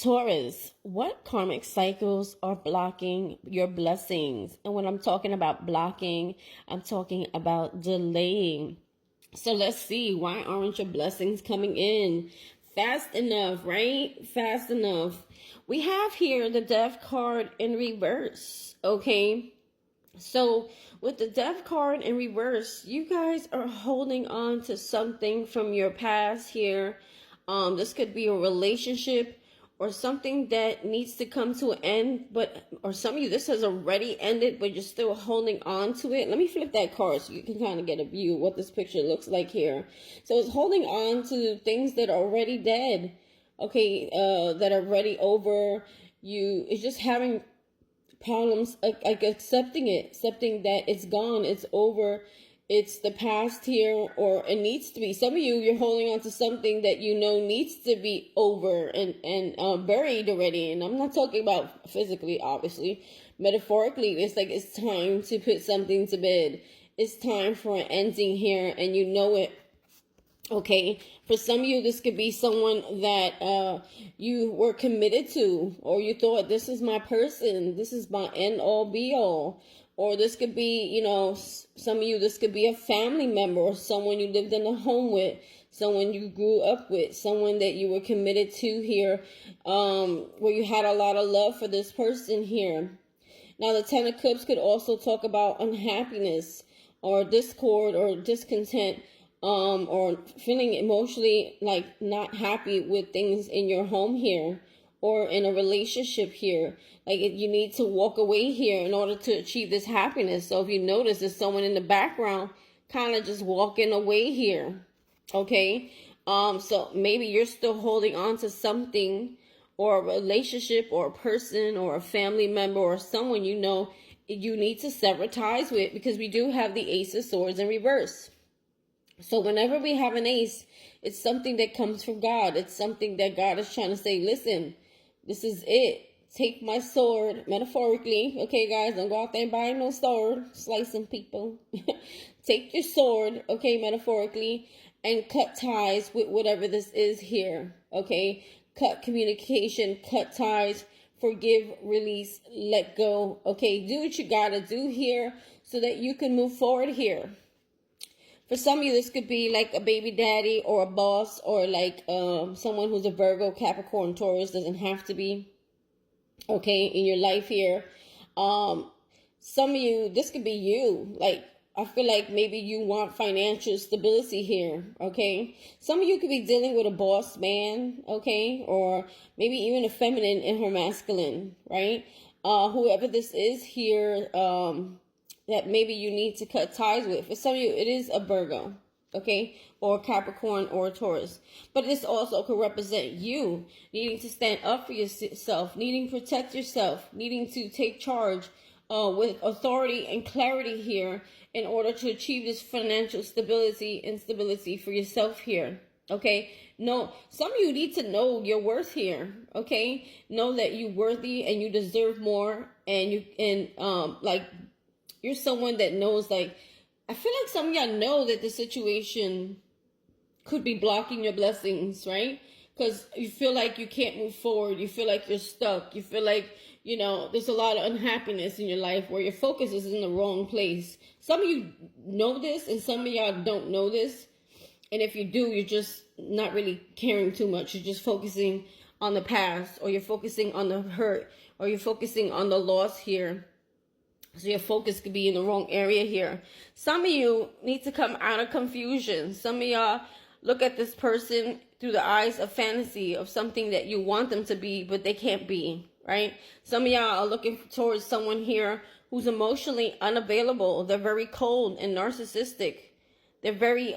Taurus, what karmic cycles are blocking your blessings? And when I'm talking about blocking, I'm talking about delaying. So let's see, why aren't your blessings coming in fast enough, right? Fast enough. We have here the Death card in reverse, okay? So with the Death card in reverse, you guys are holding on to something from your past here. This could be a relationship or something that needs to come to an end, or some of you, this has already ended, but you're still holding on to it. Let me flip that card so you can kind of get a view of what this picture looks like here. So it's holding on to things that are already dead, okay, that are already over. It's just having problems like accepting that it's gone, it's over, it's the past here, or it needs to be. Some of you're holding on to something that you know needs to be over and buried already. And I'm not talking about physically, obviously. Metaphorically, it's like it's time to put something to bed. It's time for an ending here, and you know it. Okay, for some of you, this could be someone that you were committed to, or you thought, this is my person, this is my end all be all. Or this could be, some of you, this could be a family member or someone you lived in a home with, someone you grew up with, someone that you were committed to here, where you had a lot of love for this person here. Now, the Ten of Cups could also talk about unhappiness or discord or discontent, or feeling emotionally like not happy with things in your home here or in a relationship here. Like you need to walk away here in order to achieve this happiness. So if you notice, there's someone in the background kind of just walking away here. Okay. So maybe you're still holding on to something or a relationship or a person or a family member or someone you need to sever ties with, because we do have the Ace of Swords in reverse. So whenever we have an ace, it's something that comes from God. It's something that God is trying to say, listen, this is it. Take my sword, metaphorically. Okay, guys, don't go out there and buy no sword, slicing people. Take your sword, okay, metaphorically, and cut ties with whatever this is here, okay? Cut communication, cut ties, forgive, release, let go, okay? Do what you gotta do here so that you can move forward here. For some of you, this could be like a baby daddy or a boss, or like someone who's a Virgo, Capricorn, Taurus. Doesn't have to be, okay, in your life here. Some of you, this could be you. Like, I feel like maybe you want financial stability here, okay? Some of you could be dealing with a boss man, okay? Or maybe even a feminine in her masculine, right? Whoever this is here, that maybe you need to cut ties with. For some of you, it is a Virgo, okay? Or Capricorn or Taurus. But this also could represent you needing to stand up for yourself, needing to protect yourself, needing to take charge with authority and clarity here in order to achieve this financial stability and stability for yourself here. Okay, no, some of you need to know your worth here. Okay, know that you're worthy and you deserve more, and like you're someone that knows, like, I feel like some of y'all know that the situation could be blocking your blessings, right? Because you feel like you can't move forward. You feel like you're stuck. You feel like, there's a lot of unhappiness in your life where your focus is in the wrong place. Some of you know this and some of y'all don't know this. And if you do, you're just not really caring too much. You're just focusing on the past, or you're focusing on the hurt, or you're focusing on the loss here. So your focus could be in the wrong area here. Some of you need to come out of confusion. Some of y'all look at this person through the eyes of fantasy, of something that you want them to be, but they can't be, right? Some of y'all are looking towards someone here who's emotionally unavailable. They're very cold and narcissistic. They're very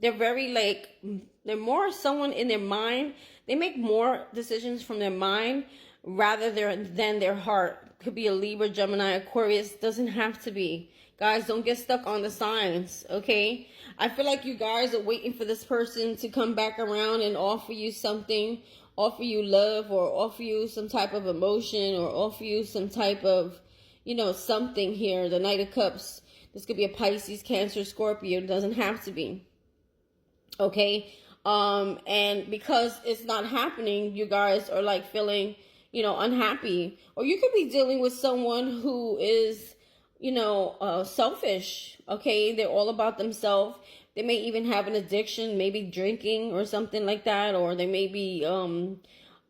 they're more someone in their mind. They make more decisions from their mind rather than their heart. Could be a Libra, Gemini, Aquarius. Doesn't have to be. Guys, don't get stuck on the signs, okay? I feel like you guys are waiting for this person to come back around and offer you something, offer you love, or offer you some type of emotion, or offer you some type of, something here. The Knight of Cups. This could be a Pisces, Cancer, Scorpio. It doesn't have to be. Okay? And because it's not happening, you guys are like feeling, unhappy. Or you could be dealing with someone who is, selfish. Okay, they're all about themselves. They may even have an addiction, maybe drinking or something like that, or they may be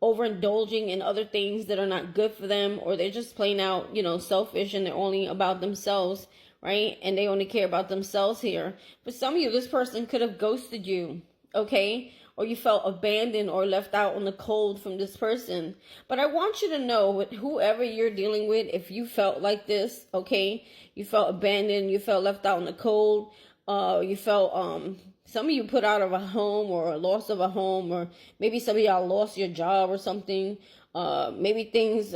overindulging in other things that are not good for them, or they're just plain out, selfish, and they're only about themselves, right? And they only care about themselves here. For some of you, this person could have ghosted you, okay? Or you felt abandoned or left out in the cold from this person. But I want you to know, with whoever you're dealing with, if you felt like this, okay, you felt abandoned, you felt left out in the cold, you felt some of you put out of a home, or a loss of a home, or maybe some of y'all lost your job or something. Maybe things,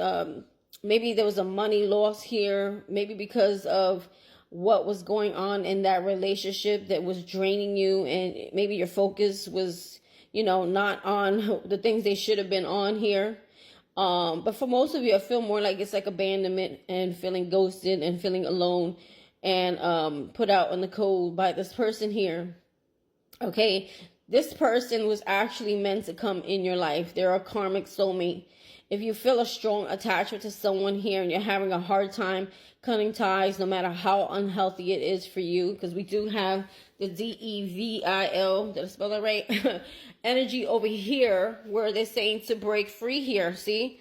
maybe there was a money loss here, maybe because of what was going on in that relationship that was draining you, and maybe your focus was, not on the things they should have been on here. But for most of you, I feel more like it's like abandonment and feeling ghosted and feeling alone and put out in the cold by this person here. Okay, this person was actually meant to come in your life. They're a karmic soulmate. If you feel a strong attachment to someone here and you're having a hard time cutting ties, no matter how unhealthy it is for you, because we do have the DEVIL, did I spell that right? Energy over here, where they're saying to break free here. See,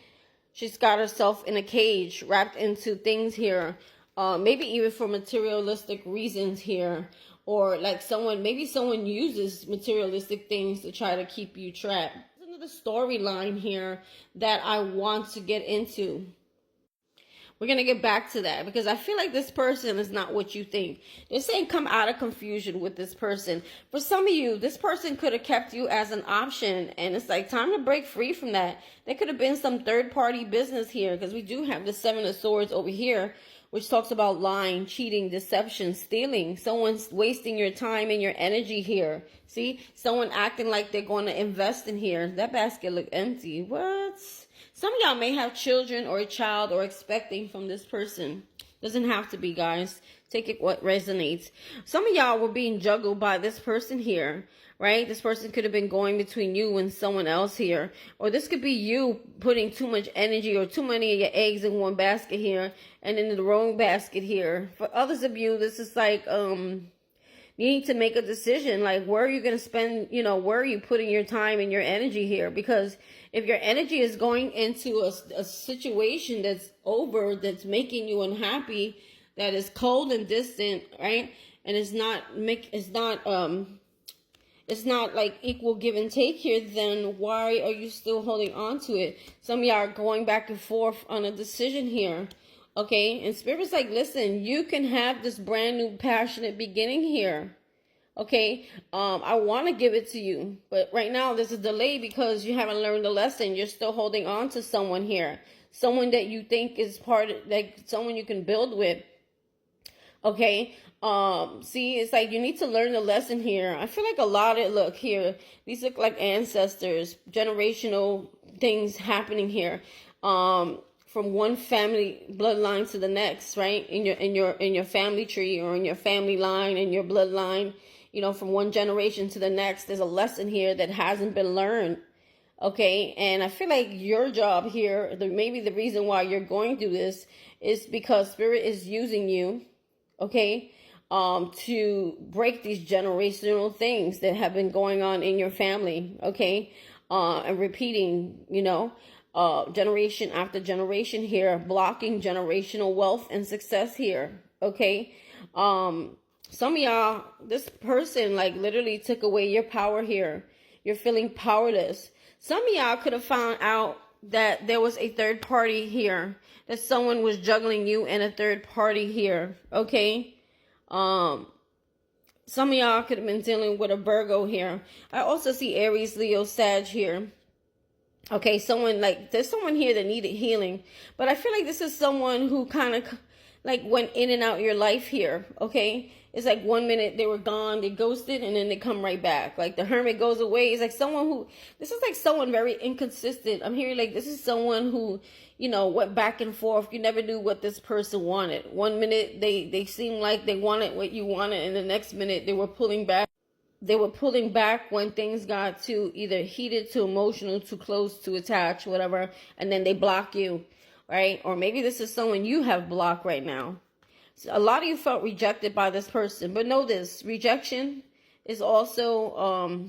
she's got herself in a cage, wrapped into things here. Maybe even for materialistic reasons here. Or like maybe someone uses materialistic things to try to keep you trapped. There's another storyline here that I want to get into. We're going to get back to that because I feel like this person is not what you think. They're saying come out of confusion with this person. For some of you, this person could have kept you as an option, and it's like time to break free from that. There could have been some third-party business here because we do have the Seven of Swords over here, which talks about lying, cheating, deception, stealing. Someone's wasting your time and your energy here. See? Someone acting like they're going to invest in here. That basket look empty. What? Some of y'all may have children or a child or expecting from this person. Doesn't have to be, guys. Take it what resonates. Some of y'all were being juggled by this person here, right? This person could have been going between you and someone else here. Or this could be you putting too much energy or too many of your eggs in one basket here and in the wrong basket here. For others of you, this is like, you need to make a decision. Like, where are you going to spend, where are you putting your time and your energy here? Because if your energy is going into a situation that's over, that's making you unhappy, that is cold and distant, right? And it's not like equal give and take here, then why are you still holding on to it? Some of y'all are going back and forth on a decision here. Okay, and Spirit's like, listen, you can have this brand new passionate beginning here. Okay, I want to give it to you, but right now there's a delay because you haven't learned the lesson. You're still holding on to someone here, someone that you think is like someone you can build with. Okay, see, it's like you need to learn the lesson here. I feel like a lot of, look here, these look like ancestors, generational things happening here. From one family bloodline to the next, right? In your family tree or in your family line, in your bloodline, from one generation to the next, there's a lesson here that hasn't been learned. Okay, and I feel like your job here, maybe the reason why you're going through this is because Spirit is using you, okay, to break these generational things that have been going on in your family, okay, and repeating, generation after generation here, blocking generational wealth and success here. Okay. Some of y'all, this person like literally took away your power here. You're feeling powerless. Some of y'all could have found out that there was a third party here, that someone was juggling you and a third party here. Okay. Some of y'all could have been dealing with a Virgo here. I also see Aries, Leo, Sag here. Okay, there's someone here that needed healing. But I feel like this is someone who kind of like went in and out your life here, okay? It's like 1 minute they were gone, they ghosted, and then they come right back. Like the hermit goes away. It's like this is like someone very inconsistent. I'm hearing like this is someone who, went back and forth. You never knew what this person wanted. 1 minute they seemed like they wanted what you wanted, and the next minute they were pulling back. they were pulling back when things got too either heated, too emotional, too close, too attached, whatever, and then they block you, right? Or maybe this is someone you have blocked right now. So a lot of you felt rejected by this person, but know this: rejection is also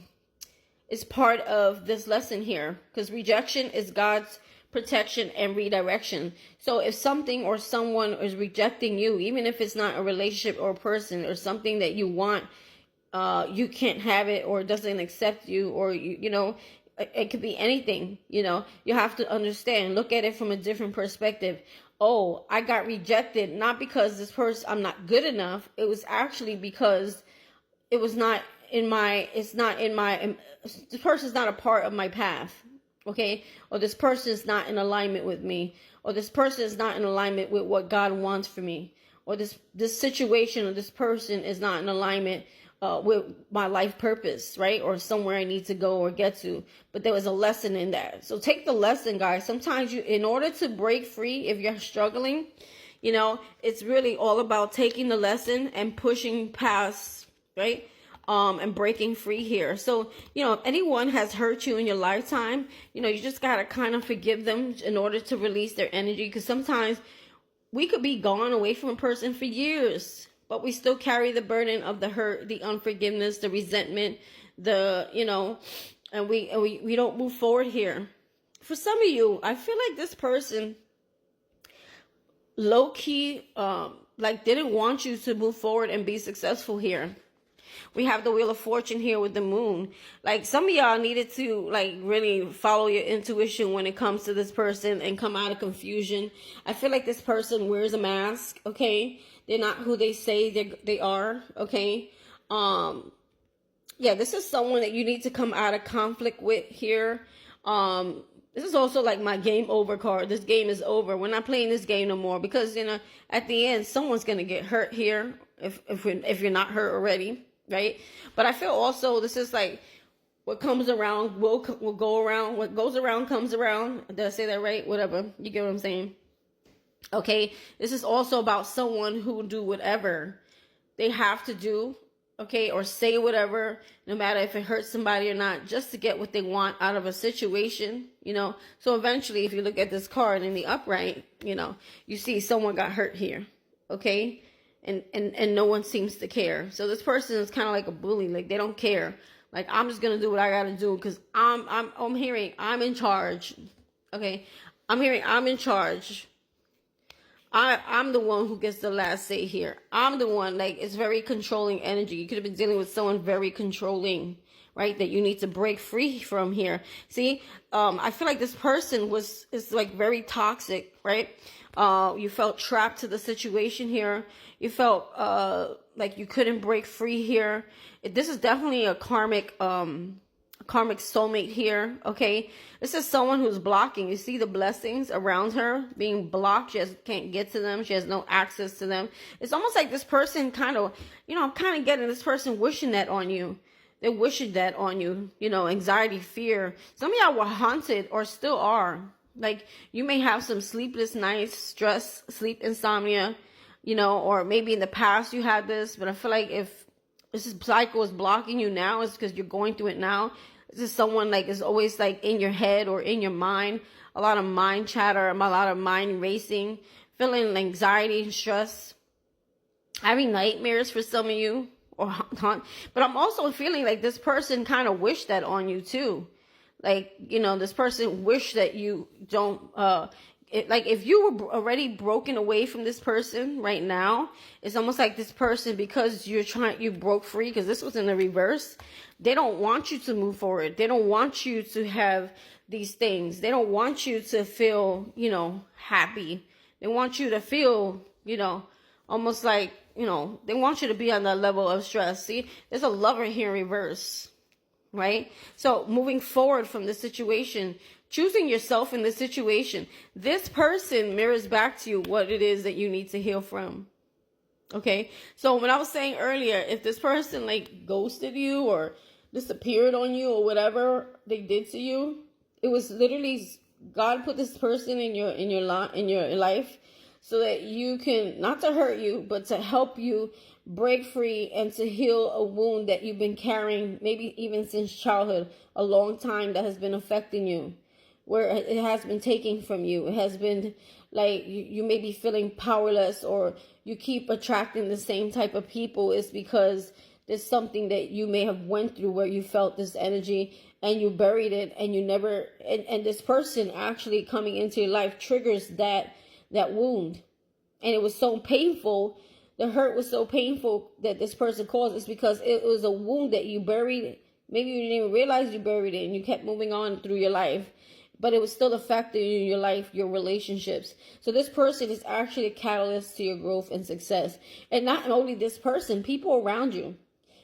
is part of this lesson here, because rejection is God's protection and redirection. So if something or someone is rejecting you, even if it's not a relationship or a person or something that you want, you can't have it, or doesn't accept you, or you know, it could be anything. You know, you have to understand, look at it from a different perspective. Oh, I got rejected not because this person, I'm not good enough. It was actually because it was not in my, it's not in my, this person's not a part of my path. Okay, or this person is not in alignment with me, or this person is not in alignment with what God wants for me, or this situation or this person is not in alignment with my life purpose, right? Or somewhere I need to go or get to. But there was a lesson in that. So take the lesson, guys. Sometimes you, in order to break free, if you're struggling, you know, it's really all about taking the lesson and pushing past, right? And breaking free here. So, you know, if anyone has hurt you in your lifetime, you know, you just got to kind of forgive them in order to release their energy. Because sometimes we could be gone away from a person for years, but we still carry the burden of the hurt, the unforgiveness, the resentment, the, you know, and we don't move forward here. For some of you, I feel like this person low key, like didn't want you to move forward and be successful here. We have the Wheel of Fortune here with the moon. Like some of y'all needed to like really follow your intuition when it comes to this person and come out of confusion. I feel like this person wears a mask, okay? They're not who they say they are, okay? Yeah, this is someone that you need to come out of conflict with here. This is also like my game over card. This game is over. We're not playing this game no more, because, you know, at the end, someone's going to get hurt here if you're not hurt already. Right? But I feel also this is like what comes around will go around. What goes around comes around. Did I say that right? Whatever. You get what I'm saying? Okay. This is also about someone who will do whatever they have to do. Okay. Or say whatever, no matter if it hurts somebody or not, just to get what they want out of a situation, you know? So eventually, if you look at this card in the upright, you know, you see someone got hurt here. Okay. And no one seems to care. So this person is kind of like a bully. Like they don't care. Like, I'm just gonna do what I gotta do because I'm hearing I'm in charge. Okay, I'm hearing I'm in charge. I'm the one who gets the last say here. I'm the one. Like, it's very controlling energy. You could have been dealing with someone very controlling, right? That you need to break free from here. See, I feel like this person is like very toxic, right? You felt trapped to the situation here. You felt like you couldn't break free here. This is definitely a karmic soulmate here. Okay, this is someone who's blocking. You see the blessings around her being blocked. She can't get to them. She has no access to them. It's almost like this person kind of, you know, I'm kind of getting this person wishing that on you. They're wishing that on you. You know, anxiety, fear. Some of y'all were haunted or still are. Like, you may have some sleepless nights, stress, sleep insomnia, you know, or maybe in the past you had this, but I feel like if this cycle is blocking you now, it's because you're going through it now. This is someone like is always like in your head or in your mind, a lot of mind chatter, a lot of mind racing, feeling anxiety and stress, having nightmares for some of you, or but I'm also feeling like this person kind of wished that on you too. Like, you know, this person wished that you don't, like if you were already broken away from this person right now, it's almost like this person, because you broke free, because this was in the reverse. They don't want you to move forward. They don't want you to have these things. They don't want you to feel, you know, happy. They want you to feel, you know, almost like, you know, they want you to be on that level of stress. See, there's a lover here in reverse. Right? So moving forward from this situation, choosing yourself in this situation, this person mirrors back to you what it is that you need to heal from. Okay? So when I was saying earlier, if this person like ghosted you or disappeared on you or whatever they did to you, it was literally God put this person in your life so that you can, not to hurt you, but to help you break free and to heal a wound that you've been carrying, maybe even since childhood, a long time, that has been affecting you, where it has been taken from you. It has been like you may be feeling powerless, or you keep attracting the same type of people. It's because there's something that you may have went through where you felt this energy and you buried it, and you never, and this person actually coming into your life triggers that wound. And it was so painful, the hurt was so painful that this person caused. It's because it was a wound that you buried. Maybe you didn't even realize you buried it, and you kept moving on through your life, but it was still affecting you in your life, your relationships. So this person is actually a catalyst to your growth and success. And not only this person, people around you.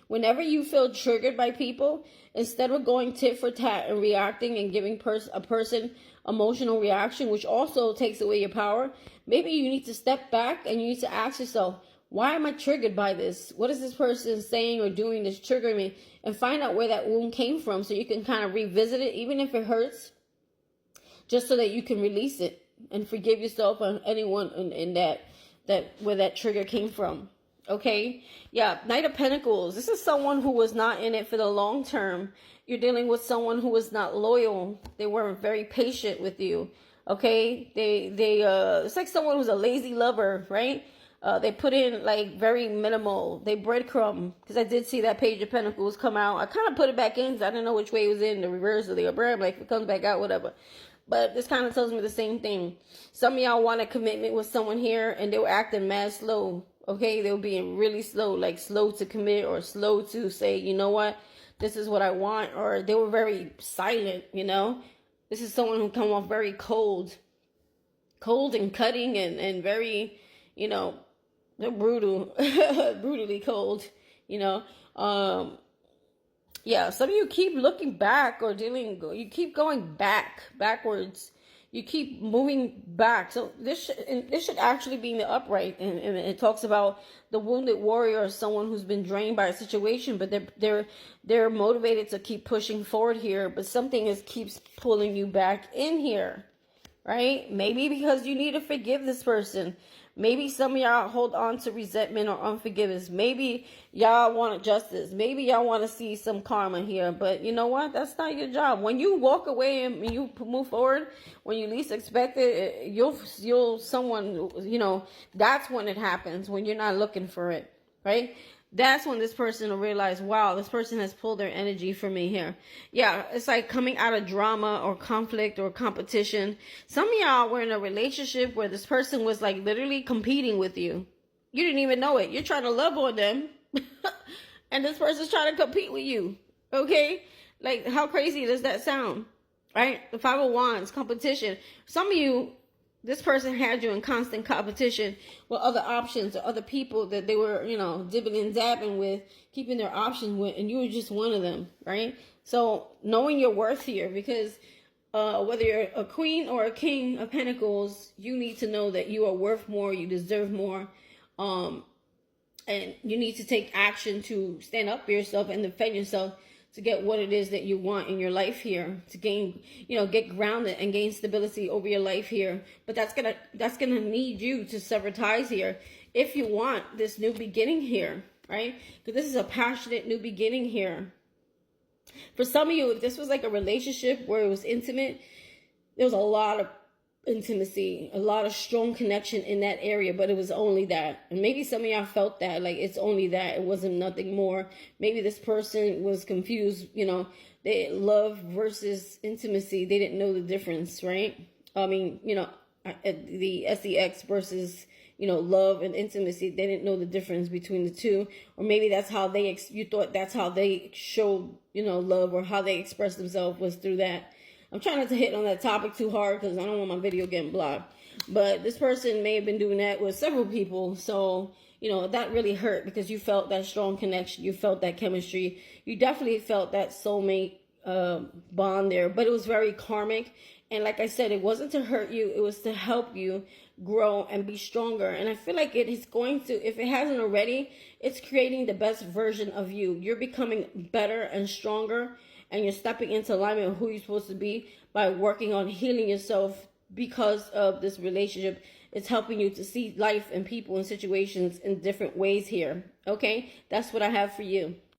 Whenever you feel triggered by people, instead of going tit for tat and reacting and giving a person emotional reaction, which also takes away your power, maybe you need to step back and you need to ask yourself, why am I triggered by this? What is this person saying or doing that's triggering me? And find out where that wound came from, so you can kind of revisit it, even if it hurts, just so that you can release it and forgive yourself and anyone in that where that trigger came from. Okay, yeah, Knight of Pentacles. This is someone who was not in it for the long term. You're dealing with someone who was not loyal. They weren't very patient with you. Okay, it's like someone who's a lazy lover, right? They put in like very minimal. They breadcrumb, because I did see that Page of Pentacles come out. I kind of put it back in because I didn't know which way it was in, the reverse or the upper. I'm like, if it comes back out, whatever. But this kind of tells me the same thing. Some of y'all want a commitment with someone here, and they were acting mad slow. Okay, they were being really slow, like slow to commit or slow to say, you know what, this is what I want. Or they were very silent, you know. This is someone who come off very cold and cutting and very, you know, they're brutal, brutally cold, you know. Yeah, some of you keep looking back or you keep going backwards. You keep moving back. So this should actually be in the upright. And it talks about the wounded warrior, or someone who's been drained by a situation, but they're motivated to keep pushing forward here. But something keeps pulling you back in here, right? Maybe because you need to forgive this person. Maybe some of y'all hold on to resentment or unforgiveness. Maybe y'all want justice. Maybe y'all want to see some karma here. But you know what? That's not your job. When you walk away and you move forward, when you least expect it, you'll someone, you know, that's when it happens, when you're not looking for it, right? That's when this person will realize, wow, this person has pulled their energy from me here. Yeah, it's like coming out of drama or conflict or competition. Some of y'all were in a relationship where this person was like literally competing with you. You didn't even know it. You're trying to love on them. And this person's trying to compete with you. Okay? Like, how crazy does that sound? Right? The Five of Wands, competition. Some of you, this person had you in constant competition with other options or other people that they were, you know, dibbing and dabbing with, keeping their options with, and you were just one of them, right? So knowing your worth here, because whether you're a queen or a king of pentacles, you need to know that you are worth more, you deserve more, and you need to take action to stand up for yourself and defend yourself, to get what it is that you want in your life here, to gain, you know, get grounded and gain stability over your life here. But that's gonna need you to sever ties here if you want this new beginning here, right? Because this is a passionate new beginning here. For some of you, if this was like a relationship where it was intimate, there was a lot of intimacy, a lot of strong connection in that area, but it was only that. And maybe some of y'all felt that, like it's only that, it wasn't nothing more. Maybe this person was confused, you know, they love versus intimacy, they didn't know the difference, right? I mean, you know, the sex versus, you know, love and intimacy, they didn't know the difference between the two. Or maybe that's how you thought that's how they showed, you know, love, or how they expressed themselves was through that. I'm trying not to hit on that topic too hard because I don't want my video getting blocked. But this person may have been doing that with several people. So, you know, that really hurt because you felt that strong connection. You felt that chemistry. You definitely felt that soulmate bond there. But it was very karmic. And like I said, it wasn't to hurt you. It was to help you grow and be stronger. And I feel like it is going to, if it hasn't already, it's creating the best version of you. You're becoming better and stronger. And you're stepping into alignment with who you're supposed to be by working on healing yourself because of this relationship It's helping you to see life and people and situations in different ways here. Okay? That's what I have for you.